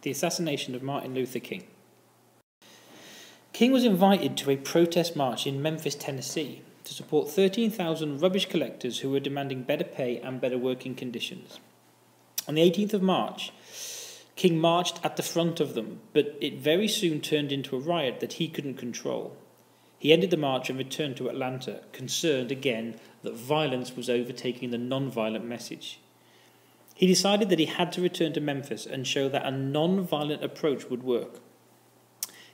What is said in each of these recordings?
the assassination of Martin Luther King. King was invited to a protest march in Memphis, Tennessee, to support 13,000 rubbish collectors who were demanding better pay and better working conditions. On the 18th of March, King marched at the front of them, but it very soon turned into a riot that he couldn't control. He ended the march and returned to Atlanta, concerned again that violence was overtaking the non-violent message. He decided that he had to return to Memphis and show that a non-violent approach would work.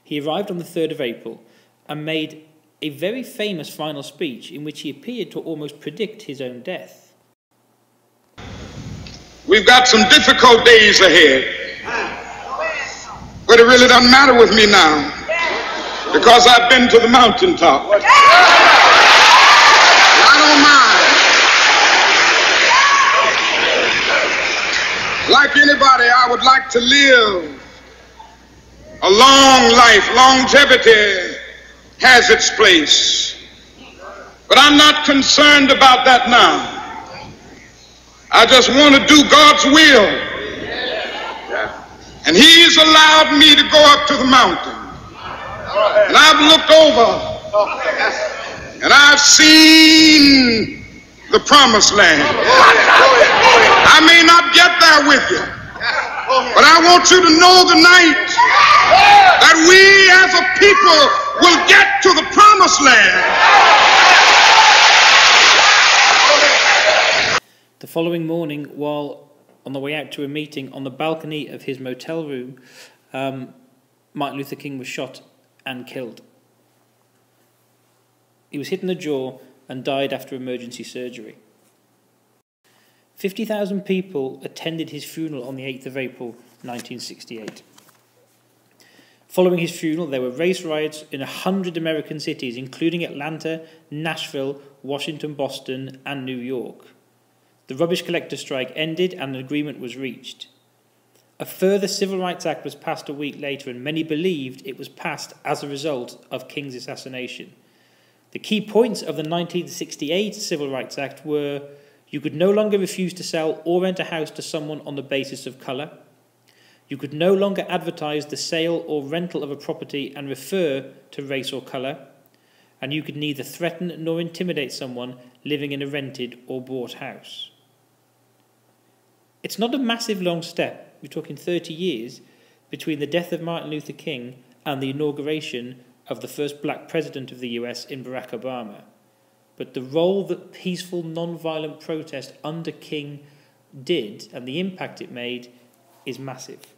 He arrived on the 3rd of April and made a very famous final speech in which he appeared to almost predict his own death. We've got some difficult days ahead, but it really doesn't matter with me now because I've been to the mountaintop. I don't mind. Like anybody, I would like to live a long life. Longevity has its place, but I'm not concerned about that now. I just want to do God's will, and He's allowed me to go up to the mountain, and I've looked over and I've seen the promised land. I may not get there with you, but I want you to know tonight that we as a people will get to the promised land. The following morning, while on the way out to a meeting on the balcony of his motel room, Martin Luther King was shot and killed. He was hit in the jaw and died after emergency surgery. 50,000 people attended his funeral on the 8th of April 1968. Following his funeral, there were race riots in 100 American cities, including Atlanta, Nashville, Washington, Boston, and New York. The rubbish collector strike ended and an agreement was reached. A further Civil Rights Act was passed a week later, and many believed it was passed as a result of King's assassination. The key points of the 1968 Civil Rights Act were: you could no longer refuse to sell or rent a house to someone on the basis of colour. You could no longer advertise the sale or rental of a property and refer to race or colour. And you could neither threaten nor intimidate someone living in a rented or bought house. It's not a massive long step, we're talking 30 years, between the death of Martin Luther King and the inauguration of the first black president of the US in Barack Obama. But the role that peaceful, non-violent protest under King did and the impact it made is massive.